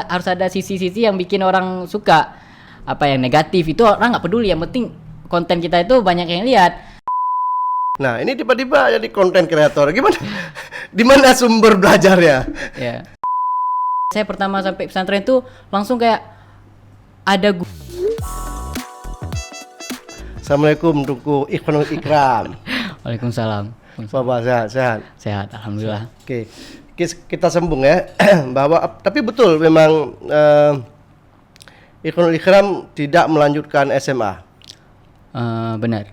harus ada sisi-sisi yang bikin orang suka. Apa yang negatif itu orang nggak peduli, yang penting konten kita itu banyak yang lihat. Nah, ini tiba-tiba jadi konten kreator. Gimana? Di mana sumber belajarnya? Ya. Saya pertama sampai pesantren itu langsung kayak ada Assalamualaikum Tunku Ikhwanul Ikram. Waalaikumsalam. Bapak sehat? Sehat, alhamdulillah. Oke. Kita sambung ya. Bahwa tapi betul memang Ikhwanul Ikram tidak melanjutkan SMA. Benar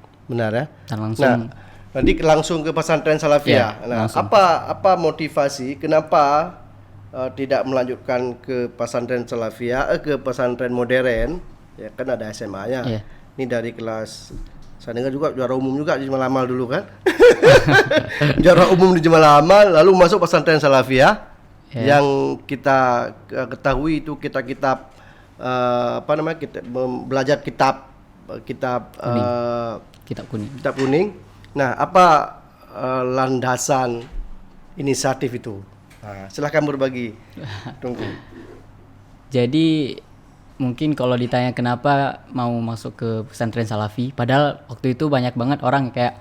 ya. Dan langsung nanti langsung ke pesantren Salafiyah. Ya, nah, langsung. apa motivasi kenapa tidak melanjutkan ke pesantren Salafiyah, ke pesantren modern? Ya kan ada SMA-nya. Ya. Ini dari kelas, saya dengar juga juara umum juga di Jemalamal dulu kan. Juara umum di Jemalamal, lalu masuk pesantren Salafiyah. Yang kita ketahui itu kita belajar kitab kuning. Nah, apa landasan inisiatif itu? Nah, silahkan berbagi. Tunggu. Jadi mungkin kalau ditanya kenapa mau masuk ke pesantren Salafi, padahal waktu itu banyak banget orang kayak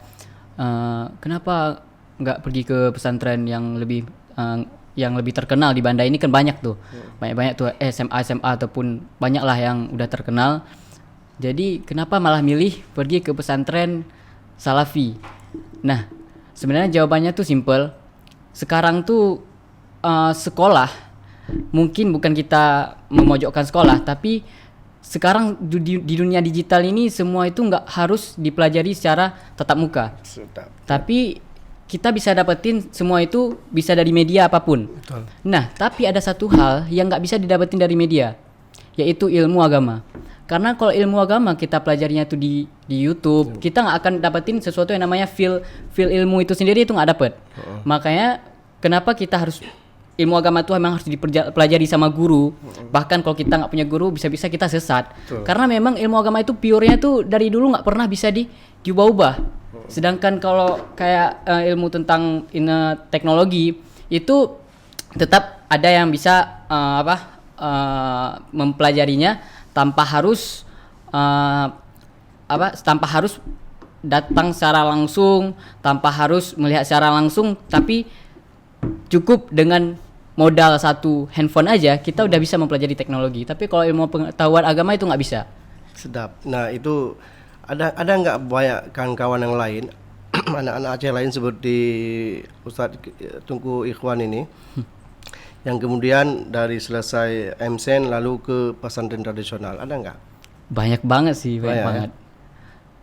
kenapa nggak pergi ke pesantren yang lebih terkenal di Banda ini, kan banyak tuh. Banyak tuh SMA ataupun banyak lah yang udah terkenal. Jadi kenapa malah milih pergi ke pesantren Salafi? Nah, sebenarnya jawabannya tuh simple. Sekarang tuh sekolah, mungkin bukan kita memojokkan sekolah, tapi sekarang di dunia digital ini semua itu nggak harus dipelajari secara tatap muka. Tapi kita bisa dapetin semua itu bisa dari media apapun. Betul. Nah, tapi ada satu hal yang nggak bisa didapetin dari media, yaitu ilmu agama. Karena kalau ilmu agama kita pelajarinya itu di YouTube, kita nggak akan dapetin sesuatu yang namanya feel ilmu itu sendiri, itu nggak dapet. Makanya kenapa kita harus ilmu agama itu memang harus dipelajari sama guru. Bahkan kalau kita nggak punya guru, bisa-bisa kita sesat. Karena memang ilmu agama itu pure-nya tuh dari dulu nggak pernah bisa diubah-ubah. Sedangkan kalau kayak ilmu tentang teknologi itu tetap ada yang bisa mempelajarinya tanpa harus datang secara langsung, tanpa harus melihat secara langsung, tapi cukup dengan modal satu handphone aja kita udah bisa mempelajari teknologi. Tapi kalau ilmu pengetahuan agama itu nggak bisa. Sedap. Nah, itu ada nggak banyak kawan-kawan yang lain, anak-anak Aceh lain seperti Ustadz Tunku Ikhwan ini, yang kemudian dari selesai MSen lalu ke pesantren tradisional, ada nggak? Banyak banget sih, banyak banget.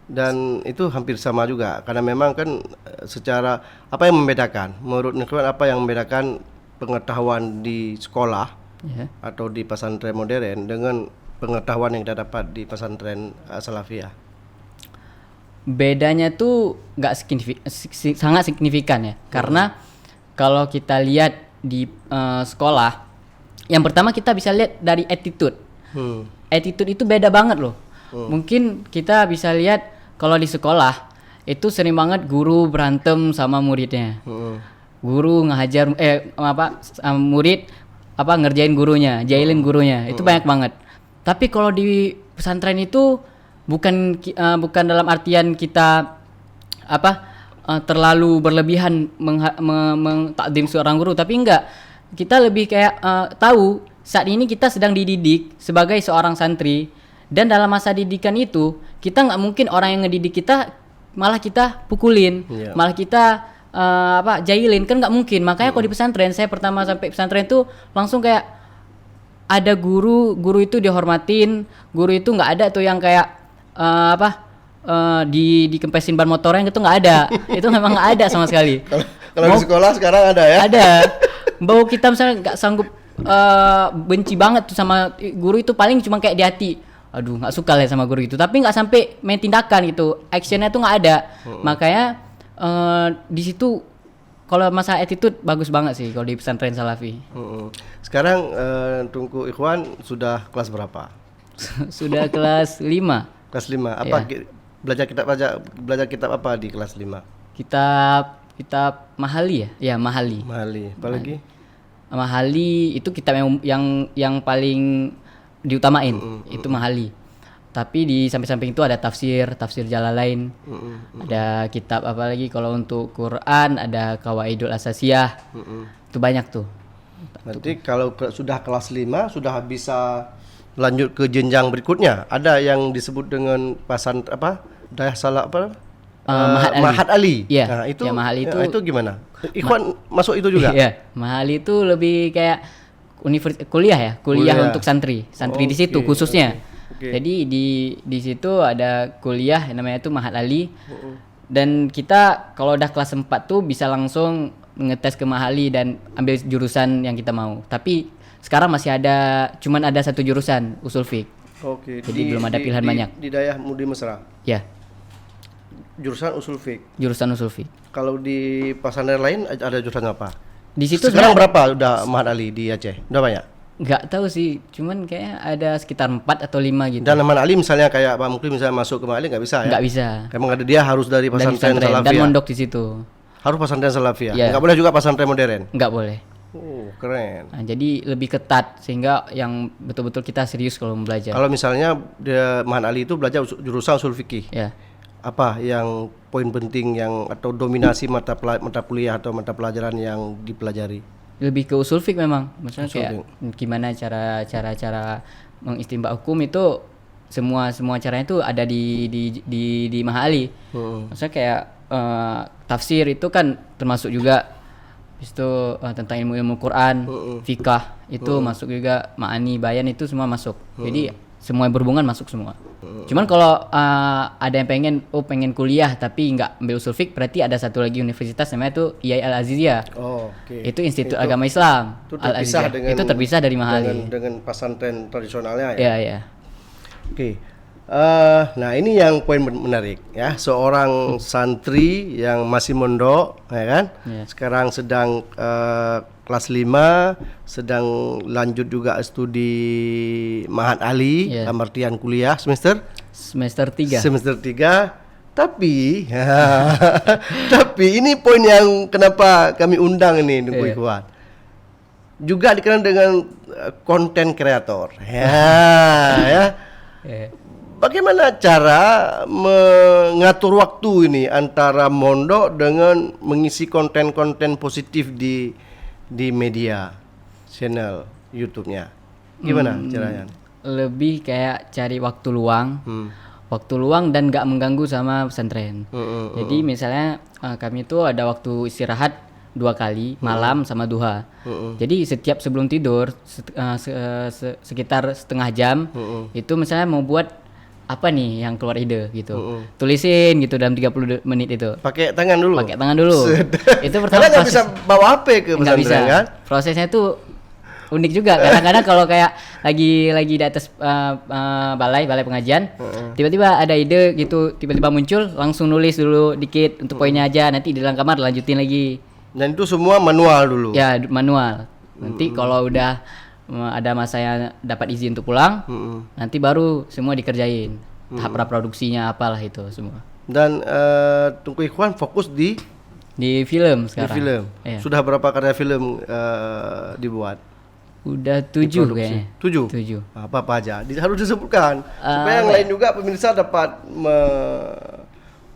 Dan itu hampir sama juga, karena memang kan secara apa yang membedakan? Menurut Ikhwan, apa yang membedakan pengetahuan di sekolah atau di pesantren modern dengan pengetahuan yang kita dapat di pesantren Salafiyah? Bedanya tuh sangat signifikan ya, karena kalau kita lihat di sekolah, yang pertama kita bisa lihat dari attitude. Attitude itu beda banget loh. Mungkin kita bisa lihat kalau di sekolah itu sering banget guru berantem sama muridnya. Guru ngajar murid ngerjain gurunya, jahilin gurunya. Itu banyak banget. Tapi kalau di pesantren itu bukan dalam artian kita terlalu berlebihan mengtakdim seorang guru, tapi enggak. Kita lebih kayak tahu saat ini kita sedang dididik sebagai seorang santri, dan dalam masa didikan itu kita nggak mungkin orang yang ngedidik kita malah kita pukulin, malah kita jahilin, kan nggak mungkin. Makanya kalau di pesantren, saya pertama sampai pesantren itu langsung kayak ada guru itu dihormatin. Guru itu nggak ada tuh yang kayak dikempesin ban motornya, itu nggak ada. Itu memang nggak ada sama sekali. Kalau di sekolah sekarang ada ya? Ada. Bau kita misalnya nggak sanggup benci banget tuh sama guru itu, paling cuma kayak di hati, aduh nggak suka lah sama guru itu, tapi nggak sampai main tindakan gitu, actionnya tuh nggak ada. Makanya di situ kalau masalah attitude bagus banget sih kalau di pesantren Salafi. Sekarang Tunku Ikhwan sudah kelas berapa? Sudah kelas 5. Kelas 5. Apa belajar kitab apa di kelas 5? Kitab Mahali ya? Ya, Mahali. Apalagi? Mahali itu kitab yang paling diutamain, itu Mahali. Tapi di samping-samping itu ada tafsir Jalalain. Ada kitab apa lagi kalau untuk Quran ada Qawaidul Asasiyah. Itu banyak tuh. Nanti kalau sudah kelas 5 sudah bisa lanjut ke jenjang berikutnya. Ada yang disebut dengan Dayah Salah Mahat Ali. Iya. Nah, itu ya, Mahali itu gimana? Ikhwan masuk itu juga? Iya, Mahali itu lebih kayak kuliah untuk santri di situ khususnya. Okay. Jadi di situ ada kuliah yang namanya itu Mahat Ali. Dan kita kalau udah kelas 4 tuh bisa langsung ngetes ke Mahali dan ambil jurusan yang kita mau. Tapi sekarang masih cuman ada satu jurusan, usul fiqh. Oke. Jadi belum ada pilihan banyak. Di Dayah Mudi Mesra. Ya. Jurusan usul fiqh. Jurusan usul fiqh. Kalau di pesantren lain ada jurusan apa? Di situ sekarang berapa udah Mahat Ali di Aceh? Udah banyak? Nggak tahu sih, cuman kayaknya ada sekitar 4 atau 5 gitu. Dan Mahat Ali misalnya kayak Pak Mukli misalnya masuk ke Mahat Ali nggak bisa ya? Nggak bisa. Emang ada dia harus dari pesantren Salafiyah. Dan mondok di situ. Harus pesantren Salafiyah. Ya. Nggak boleh juga pesantren modern. Nggak boleh. Oh, keren. Nah, jadi lebih ketat sehingga yang betul-betul kita serius kalau belajar. Kalau misalnya Mahat Ali itu belajar jurusan usul fikih. Ya. Apa yang poin penting atau dominasi mata kuliah atau mata pelajaran yang dipelajari? Lebih ke usul fiqh memang. Maksudnya kayak gimana cara mengistinbat hukum itu semua caranya itu ada di Mahat Ali. Maksudnya kayak tafsir itu kan termasuk juga. Habis itu tentang ilmu Quran, fikah itu masuk juga, ma'ani, bayan itu semua masuk. Jadi semua yang berhubungan masuk semua. Cuman kalau ada yang pengen kuliah tapi nggak ambil usul fiqh, berarti ada satu lagi universitas namanya itu IAI Al Aziziyah. Oh, okay. Itu Institut Agama Islam. Itu terpisah dari Mahali. Dengan pesantren tradisionalnya ya. Iya, iya. Oke. Nah, ini yang poin menarik ya. Seorang santri yang masih mondok, ya kan? Yeah. Sekarang sedang kelas 5, sedang lanjut juga studi Mahat Ali, dalam artian kuliah semester 3. Tapi tapi ini poin yang kenapa kami undang ini Tengku Ikhwan. Juga dikenal dengan konten kreator. Ya. Bagaimana cara mengatur waktu ini antara mondok dengan mengisi konten-konten positif di media channel YouTube-nya? Gimana caranya? Lebih kayak cari waktu luang dan gak mengganggu sama pesantren. Jadi misalnya kami itu ada waktu istirahat 2 kali, malam sama duha. Jadi setiap sebelum tidur sekitar setengah jam itu misalnya mau buat apa nih yang keluar ide gitu. Tulisin gitu dalam 30 menit itu. Pakai tangan dulu. Itu pertama nggak bisa bawa HP ke pesantren kan? Prosesnya itu unik juga. Kadang-kadang kalau kayak lagi di atas balai pengajian, tiba-tiba ada ide gitu, tiba-tiba muncul, langsung nulis dulu dikit untuk poinnya aja, nanti di dalam kamar lanjutin lagi. Dan itu semua manual dulu. Ya, manual. Nanti kalau udah ada masa yang dapat izin untuk pulang, nanti baru semua dikerjain. Tahap praproduksinya apalah itu semua. Dan Tengku Ikhwan fokus di film sekarang. Di film. Iya. Sudah berapa karya film dibuat? Udah 7 kayaknya. 7. Apa aja? Harus disebutkan supaya yang lain juga pemirsa dapat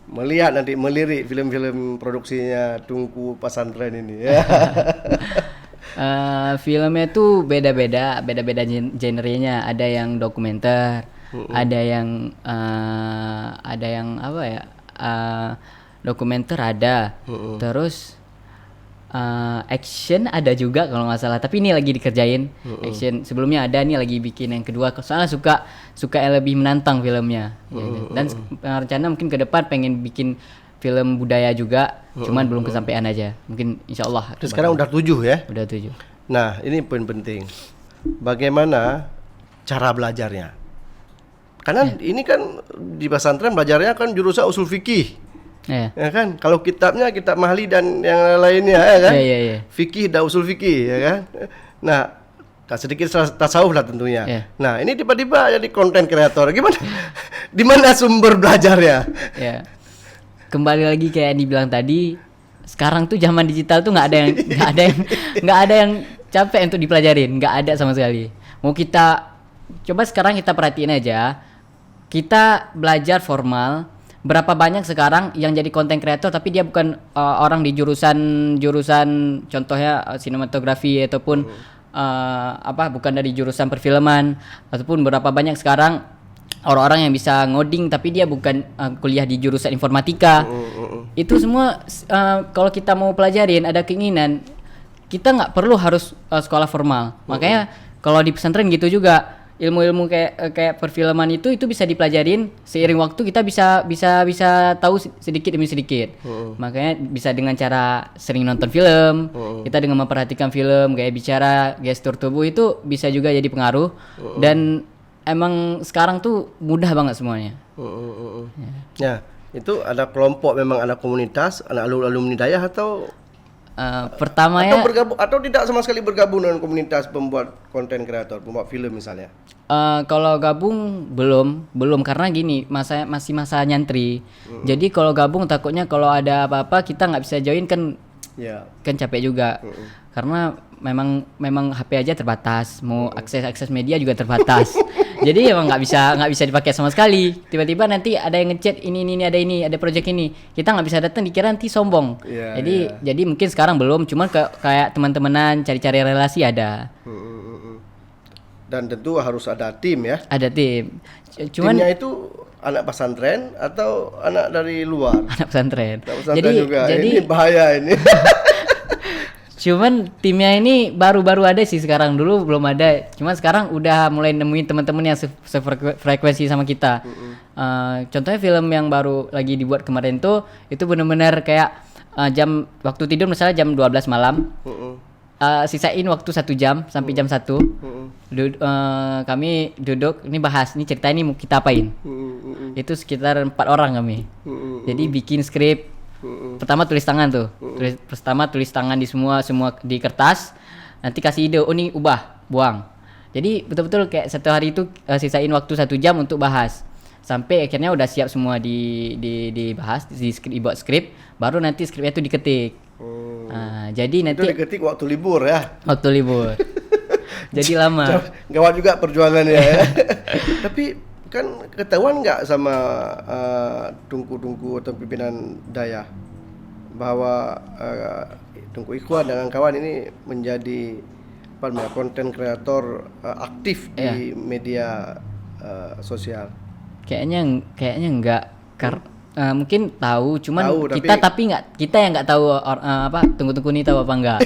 melihat nanti melirik film-film produksinya Tengku Pesantren ini. Filmnya tuh beda-beda genrenya. Ada yang dokumenter, ada yang apa ya? Dokumenter ada. Terus action ada juga kalau nggak salah. Tapi ini lagi dikerjain. Action sebelumnya ada, nih lagi bikin yang kedua. Soalnya suka yang lebih menantang filmnya. Dan rencana mungkin ke depan pengen bikin film budaya juga, cuman belum kesampaian aja. Mungkin insyaallah. Sekarang udah 7 ya? Udah 7. Nah, ini poin penting. Bagaimana cara belajarnya? Karena ini kan di pesantren belajarnya kan jurusan usul fikih. Ya kan? Kalau kitab Mahali dan yang lainnya ya kan? Fikih dan usul fikih ya kan? Nah, sedikit tasawuf lah tentunya. Nah, ini tiba-tiba jadi konten kreator. Gimana? Di mana sumber belajarnya? Kembali lagi kayak yang dibilang tadi, sekarang tuh zaman digital tuh nggak ada yang capek untuk dipelajarin, nggak ada sama sekali. Mau kita coba sekarang kita perhatiin aja, kita belajar formal, berapa banyak sekarang yang jadi content creator tapi dia bukan orang di jurusan contohnya sinematografi ataupun bukan dari jurusan perfilman, ataupun berapa banyak sekarang orang-orang yang bisa ngoding tapi dia bukan kuliah di jurusan informatika. Itu semua kalau kita mau pelajarin, ada keinginan, kita nggak perlu harus sekolah formal. Makanya kalau di pesantren gitu juga, ilmu-ilmu kayak perfilman itu bisa dipelajarin seiring waktu, kita bisa tahu sedikit demi sedikit. Makanya bisa dengan cara sering nonton film, kita dengan memperhatikan film, gaya bicara, gestur tubuh itu bisa juga jadi pengaruh. Dan emang sekarang tuh mudah banget semuanya. Ya, itu ada kelompok, memang ada komunitas anak alumni Dayah atau pertama atau ya bergabung atau tidak sama sekali bergabung dengan komunitas pembuat konten kreator, pembuat film misalnya. Kalau gabung belum karena gini, masih masa nyantri. Jadi kalau gabung takutnya kalau ada apa-apa kita nggak bisa join kan. Ya. Kan capek juga. Karena memang HP aja terbatas, mau akses media juga terbatas. Jadi emang nggak bisa dipakai sama sekali. Tiba-tiba nanti ada yang ngechat ini ada project ini, kita nggak bisa datang, dikira nanti sombong. Jadi mungkin sekarang belum, cuman kayak teman-temanan cari-cari relasi ada. Dan tentu harus ada tim ya. Ada tim. Cuman timnya itu anak pesantren atau anak dari luar? Anak pesantren. Anak pesantren juga. Ini bahaya ini. Cuman timnya ini baru ada sih sekarang, dulu belum ada. Cuman sekarang udah mulai nemuin teman-teman yang sefrekuensi sama kita. Contohnya film yang baru lagi dibuat kemarin tuh, itu benar-benar kayak jam waktu tidur misalnya jam 12 malam. Sisain waktu 1 jam sampai jam 1. Kami duduk ini bahas, ini cerita ini mau kita apain. Itu sekitar 4 orang kami. Jadi bikin skrip. Pertama tulis tangan tuh. Tulis tangan di semua di kertas. Nanti kasih ide, oh ini ubah, buang. Jadi betul-betul kayak satu hari itu sisain waktu 1 jam untuk bahas. Sampai akhirnya udah siap semua dibahas, dibuat skrip, baru nanti skripnya itu diketik. Jadi nanti itu diketik waktu libur ya. Waktu libur. Jadi lama. Gawat juga perjuangannya ya. Tapi kan ketahuan nggak sama Tungku atau pimpinan Dayah bahwa Tungku Ikhwan dengan kawan ini menjadi konten kreator aktif di media sosial? Kayaknya enggak. Mungkin tahu, cuman kita yang nggak tahu Tungku ini tahu apa enggak.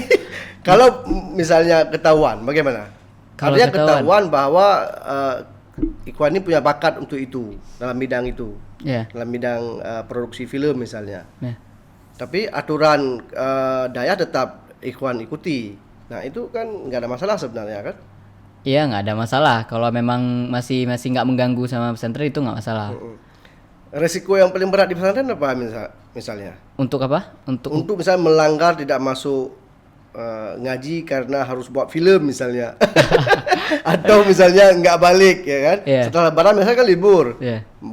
Kalau misalnya ketahuan, bagaimana? Kalau artinya ketahuan bahwa Ikhwan ini punya bakat untuk itu, dalam bidang itu, dalam bidang produksi film misalnya. Tapi aturan Dayah tetap Ikhwan ikuti. Nah itu kan nggak ada masalah sebenarnya kan? Iya, nggak ada masalah. Kalau memang masih nggak mengganggu sama pesantren itu nggak masalah. Resiko yang paling berat di pesantren apa misalnya? Untuk apa? Untuk misalnya melanggar, tidak masuk ngaji karena harus buat film misalnya. Atau misalnya nggak balik ya kan. Setelah lebaran misalnya kan libur.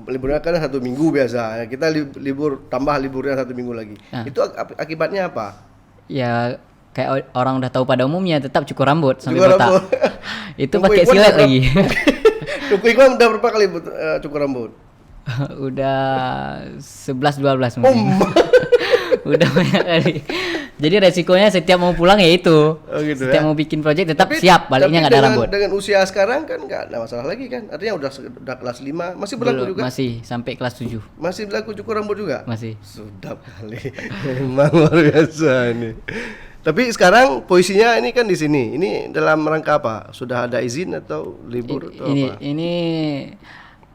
Liburnya kan 1 minggu biasa. Kita libur, tambah liburnya 1 minggu lagi. Itu akibatnya apa? Ya kayak orang udah tahu pada umumnya, tetap cukur rambut sampai botak. Itu pakai silet lagi. Tungku Ikhwan udah berapa kali cukur rambut? Udah 11-12 mungkin. Udah banyak kali. Jadi resikonya setiap mau pulang ya itu. Setiap mau bikin project tetap siap, baliknya nggak ada rambut. Dengan usia sekarang kan nggak ada masalah lagi kan? Artinya udah kelas 5, masih berlaku juga? Masih, sampai kelas 7. Masih berlaku cukur rambut juga? Masih. Sudah kali. Memang luar biasa ini. Tapi sekarang posisinya ini kan di sini. Ini dalam rangka apa? Sudah ada izin atau libur atau apa? Ini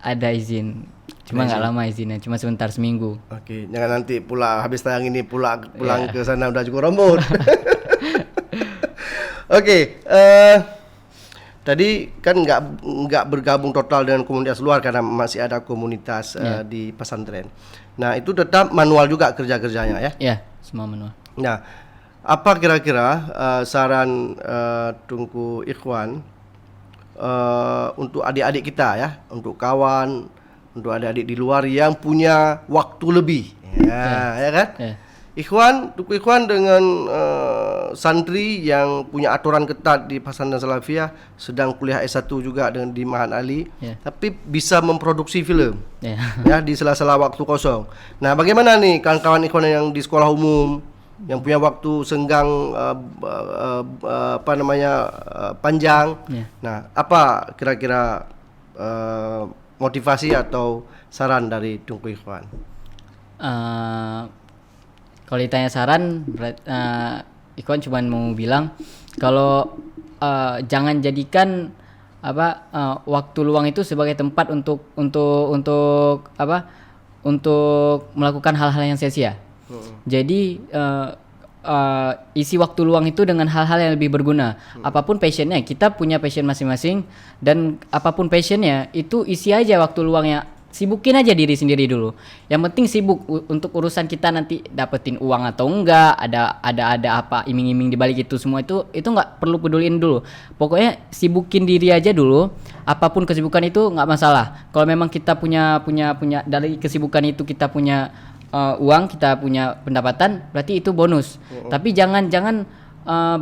ada izin. Cuma nggak lama izinnya, cuma sebentar, seminggu. Oke, jangan nanti habis tayang ini pulang ke sana udah cukur rambut. Oke, tadi kan nggak bergabung total dengan komunitas luar karena masih ada komunitas di pesantren. Nah itu tetap manual juga kerjanya ya? Iya, semua manual. Nah, apa kira-kira saran Tungku Ikhwan untuk adik-adik kita ya, untuk kawan, untuk adik-adik di luar yang punya waktu lebih, ya kan? Tuku Ikhwan dengan santri yang punya aturan ketat di pesantren Salafiyah, sedang kuliah S1 juga dengan di Mahat Ali, tapi bisa memproduksi film ya di sela-sela waktu kosong. Nah, bagaimana nih kawan-kawan Ikhwan yang di sekolah umum yang punya waktu senggang panjang? Nah, apa kira-kira motivasi atau saran dari Tuku Ikhwan? Kalau ditanya saran, Ikhwan cuma mau bilang kalau jangan jadikan waktu luang itu sebagai tempat untuk melakukan hal-hal yang sia-sia. Jadi isi waktu luang itu dengan hal-hal yang lebih berguna. Apapun passionnya, kita punya passion masing-masing, dan apapun passionnya itu isi aja waktu luangnya. Sibukin aja diri sendiri dulu. Yang penting sibuk untuk urusan kita nanti dapetin uang atau enggak, ada apa iming-iming di balik itu semua itu enggak perlu peduliin dulu. Pokoknya sibukin diri aja dulu. Apapun kesibukan itu enggak masalah. Kalau memang kita punya dari kesibukan itu kita punya uang, kita punya pendapatan, berarti itu bonus. Tapi jangan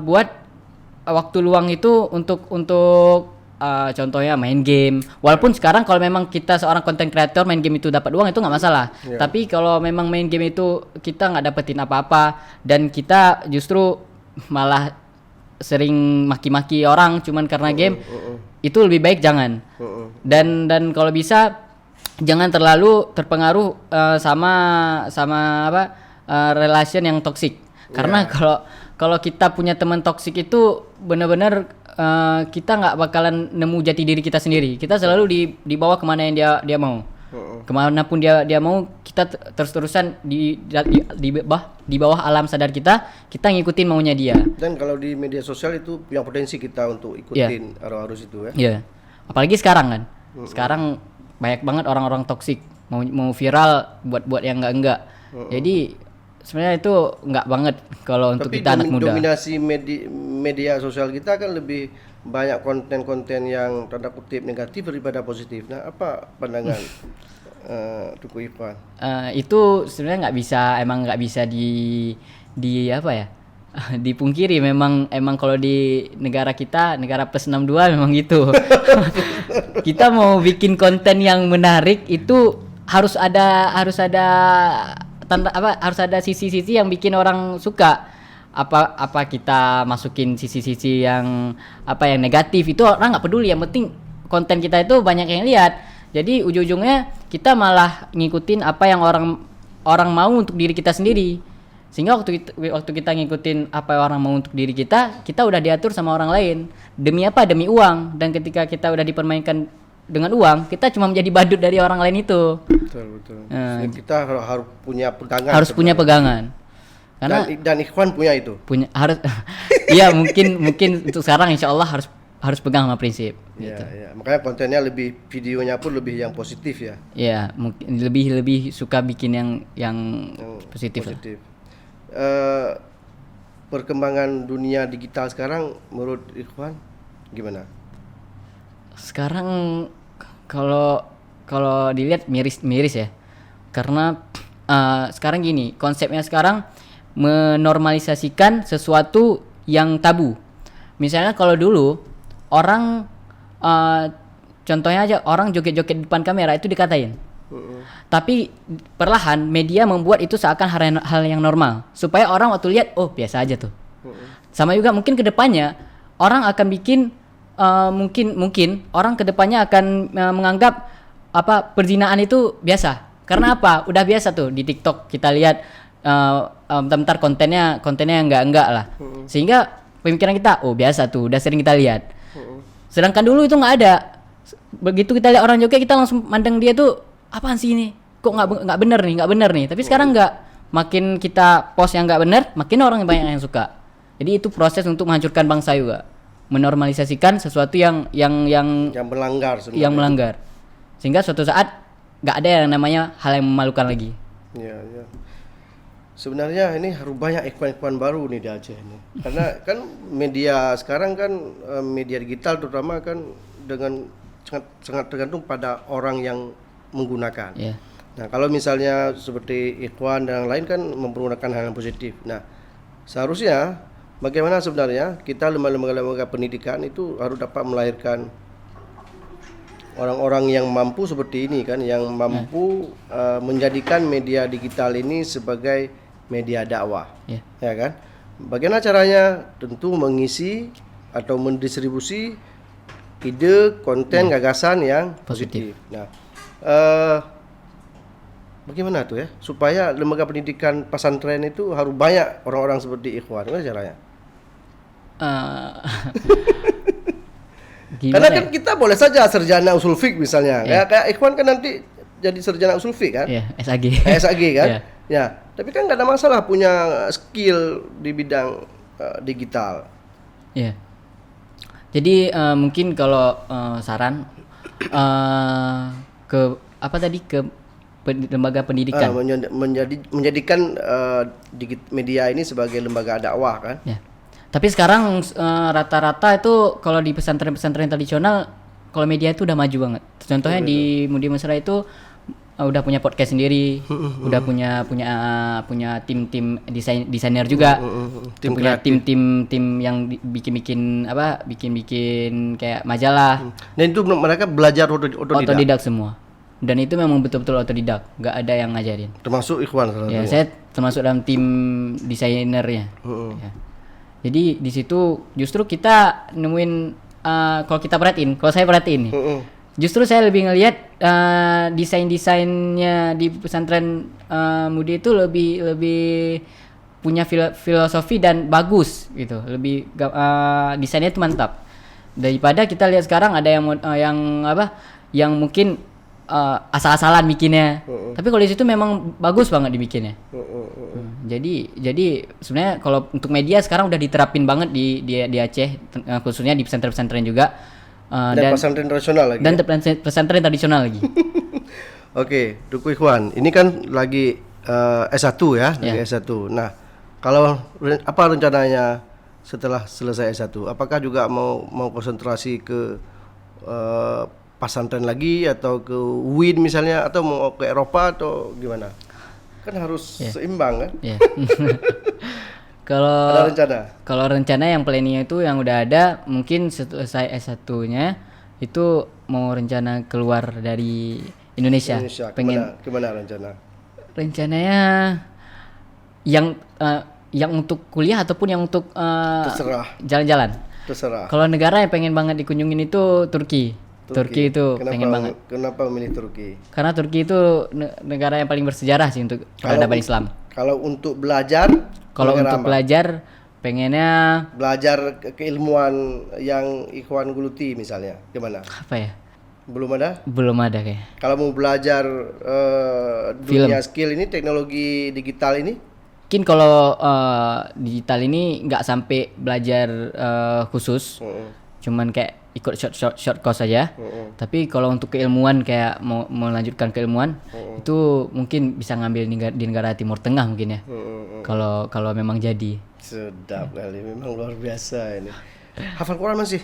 buat waktu luang itu untuk contohnya main game. Walaupun sekarang kalau memang kita seorang content creator main game itu dapat uang itu nggak masalah. Tapi kalau memang main game itu kita nggak dapetin apa-apa dan kita justru malah sering maki-maki orang cuman karena game, itu lebih baik jangan. Dan kalau bisa jangan terlalu terpengaruh sama relation yang toksik. Karena kalau kita punya teman toksik itu benar-benar kita nggak bakalan nemu jati diri kita sendiri. Kita selalu dibawa kemana yang dia mau. Kemanapun dia mau, kita terus-terusan di bawah alam sadar kita ngikutin maunya dia. Dan kalau di media sosial itu punya potensi kita untuk ikutin arus itu ya. Iya. Apalagi sekarang kan. Sekarang banyak banget orang-orang toksik mau viral buat yang enggak. Jadi sebenarnya itu enggak banget kalau untuk kita anak muda. Dominasi media sosial kita kan lebih banyak konten-konten yang tanda kutip negatif daripada positif. Nah, apa pandangan Tuku Ikhwan? Itu sebenarnya nggak bisa di apa ya? Dipungkiri. Memang kalau di negara kita, negara plus 62 memang gitu. Kita mau bikin konten yang menarik itu harus ada sisi-sisi yang bikin orang suka. Apa kita masukin sisi-sisi yang negatif, itu orang nggak peduli. Yang penting konten kita itu banyak yang lihat. Jadi ujung-ujungnya kita malah ngikutin apa yang orang mau untuk diri kita sendiri. Sehingga waktu kita ngikutin apa yang orang mau untuk diri kita udah diatur sama orang lain. Demi apa? Demi uang. Dan ketika kita udah dipermainkan dengan uang, kita cuma menjadi badut dari orang lain itu. Betul. Kita harus punya pegangan. Harus punya pegangan. Karena dan Ikhwan punya itu. Harus. Iya, mungkin untuk sekarang insya Allah harus pegang sama prinsip. Iya. Makanya kontennya videonya pun lebih yang positif ya. Iya, mungkin lebih suka bikin yang positif. Perkembangan dunia digital sekarang menurut Ikhwan gimana? Sekarang kalau dilihat miris ya. Karena sekarang gini, konsepnya sekarang menormalisasikan sesuatu yang tabu. Misalnya kalau dulu orang contohnya aja orang joget-joget di depan kamera itu dikatain. Tapi perlahan media membuat itu seakan hal yang normal supaya orang waktu lihat biasa aja tuh. Sama juga mungkin kedepannya orang akan bikin mungkin orang kedepannya akan menganggap perzinaan itu biasa. Karena apa? Udah biasa tuh di TikTok kita lihat bentar kontennya enggak lah. Sehingga pemikiran kita biasa tuh, udah sering kita lihat. Sedangkan dulu itu nggak ada. Begitu kita lihat orang joget kita langsung mandang dia tuh apaan sih ini? Kok nggak bener nih. Tapi sekarang nggak. Makin kita post yang nggak bener, makin orang banyak yang suka. Jadi itu proses untuk menghancurkan bangsa juga. Menormalisasikan sesuatu yang melanggar sebenarnya. Yang melanggar. Sehingga suatu saat nggak ada yang namanya hal yang memalukan lagi. Iya. Sebenarnya ini harus banyak ikhwan-ikhwan baru nih di Aceh ini. Karena kan media sekarang kan media digital terutama kan dengan sangat tergantung pada orang yang menggunakan. Nah, kalau misalnya seperti Ikhwan dan yang lain kan mempergunakan hal yang positif. Nah, seharusnya bagaimana sebenarnya kita lembaga-lembaga pendidikan itu harus dapat melahirkan orang-orang yang mampu seperti ini kan, yang mampu menjadikan media digital ini sebagai media dakwah, ya kan? Bagaimana caranya? Tentu mengisi atau mendistribusi ide, konten, gagasan yang positif. Nah, bagaimana tuh ya supaya lembaga pendidikan pesantren itu harus banyak orang-orang seperti Ikhwan? Gimana caranya? Karena kan kita boleh saja sarjana usul fiqh misalnya, kayak Ikhwan kan nanti jadi sarjana usul fiqh kan? SAG. SAG kan? Ya, tapi kan nggak ada masalah punya skill di bidang digital. Jadi mungkin kalau saran ke apa tadi ke lembaga pendidikan menjadikan media ini sebagai lembaga dakwah kan? Tapi sekarang rata-rata itu kalau di pesantren-pesantren tradisional kalau media itu udah maju banget. Contohnya di Mudi Mesra itu udah punya podcast sendiri, udah punya tim-tim desainer juga, punya tim yang bikin kayak majalah. Dan itu mereka belajar otodidak semua. Dan itu memang betul-betul otodidak, nggak ada yang ngajarin. Termasuk Ikhwan. Saya termasuk dalam tim desainernya. Jadi di situ justru kita nemuin kalau saya perhatiin nih. Justru saya lebih ngelihat desain-desainnya di pesantren Mudi itu lebih punya filosofi dan bagus gitu. Lebih desainnya itu mantap. Daripada kita lihat sekarang ada yang mungkin asal-asalan bikinnya. Tapi kalau di situ memang bagus banget dibikinnya. Jadi sebenarnya kalau untuk media sekarang udah diterapin banget di Aceh, khususnya di pesantren-pesantren juga. Dan pesantren tradisional lagi. Dan pesantren tradisional lagi. Oke, Duku Ikhwan, ini kan lagi S1 ya, lagi S1. Nah, kalau apa rencananya setelah selesai S1? Apakah juga mau konsentrasi ke pesantren lagi atau ke UIN misalnya, atau mau ke Eropa atau gimana? Kan harus seimbang kan? Kalau rencana yang planningnya itu yang udah ada, mungkin selesai S1-nya itu mau rencana keluar dari Indonesia. Kemana rencana? Rencananya yang untuk kuliah ataupun yang untuk jalan-jalan. Terserah. Kalau negara yang pengen banget dikunjungin itu Turki itu pengen banget. Kenapa memilih Turki? Karena Turki itu negara yang paling bersejarah sih untuk peradaban Islam. Kalau untuk belajar? Kalau untuk belajar, pengennya belajar keilmuan yang Ikhwan geluti misalnya, gimana? Apa ya? Belum ada? Belum ada kayak. Kalau mau belajar dunia skill ini, teknologi digital ini? Mungkin kalau digital ini nggak sampai belajar khusus, cuman kayak ikut short course saja. Tapi kalau untuk keilmuan kayak mau melanjutkan keilmuan itu mungkin bisa ngambil di negara Timur Tengah mungkin ya. Kalau memang jadi. Sedap kali, memang luar biasa ini. Hafal Quran masih?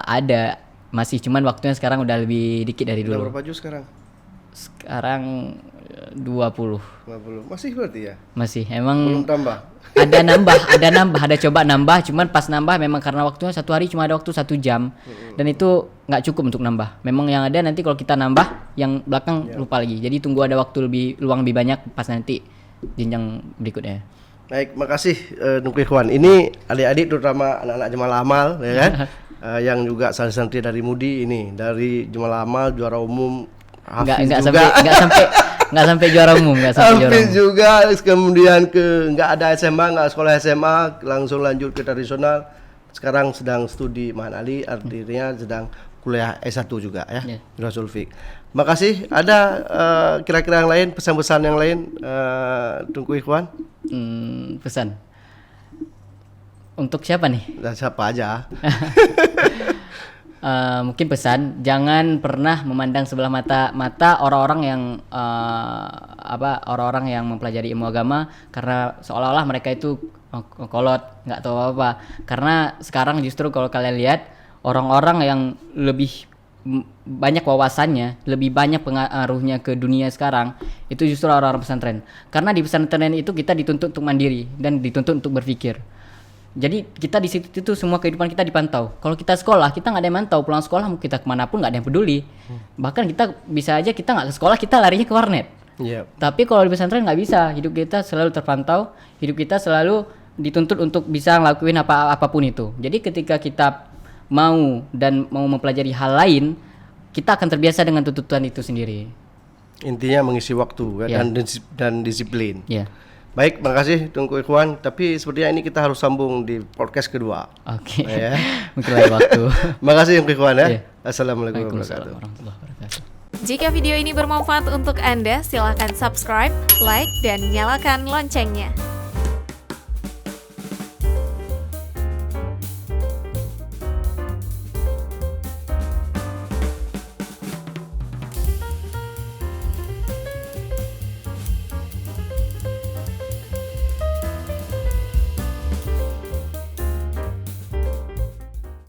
Ada, masih, cuman waktunya sekarang udah lebih dikit dari dulu. Berapa juz sekarang? Sekarang 20. Masih berarti ya? Masih, emang belum tambah. ada coba nambah, cuman pas nambah memang karena waktunya satu hari cuma ada waktu 1 jam, dan itu nggak cukup untuk nambah. Memang yang ada nanti kalau kita nambah yang belakang lupa lagi. Jadi tunggu ada waktu luang lebih banyak pas nanti jenjang berikutnya. Baik, makasih Duku Ikhwan. Ini adik-adik terutama anak-anak Jemaah Amal ya kan, yang juga santri dari Mudi ini, dari Jemaah Amal juara umum. Nggak sampai juara umum, juga. Kemudian nggak ada SMA, nggak sekolah SMA, langsung lanjut ke tradisional. Sekarang sedang studi Mahan Ali, artinya sedang kuliah S1 juga ya, Rasul Fik. Makasih. Ada kira-kira yang lain, pesan-pesan yang lain, Duku Ikhwan? Pesan untuk siapa nih? Siapa aja. Mungkin pesan, jangan pernah memandang sebelah mata orang-orang yang orang-orang yang mempelajari ilmu agama karena seolah-olah mereka itu kolot, nggak tahu apa. Karena sekarang justru kalau kalian lihat orang-orang yang lebih banyak wawasannya, lebih banyak pengaruhnya ke dunia sekarang, itu justru orang-orang pesantren. Karena di pesantren itu kita dituntut untuk mandiri dan dituntut untuk berpikir. Jadi kita di situ itu semua kehidupan kita dipantau. Kalau kita sekolah, kita nggak ada yang mantau. Pulang sekolah mau kita kemanapun nggak ada yang peduli. Bahkan kita bisa aja kita nggak ke sekolah, kita larinya ke warnet. Tapi kalau di pesantren nggak bisa. Hidup kita selalu terpantau. Hidup kita selalu dituntut untuk bisa ngelakuin apapun itu. Jadi ketika kita mau mempelajari hal lain, kita akan terbiasa dengan tuntutan itu sendiri. Intinya mengisi waktu dan disiplin. Baik, makasih Tungku Ikhwan. Tapi sepertinya ini kita harus sambung di podcast kedua. Oke. Mungkin lain waktu. Makasih Tungku Ikhwan ya. Assalamualaikum warahmatullahi wabarakatuh. Jika video ini bermanfaat untuk Anda, silakan subscribe, like, dan nyalakan loncengnya.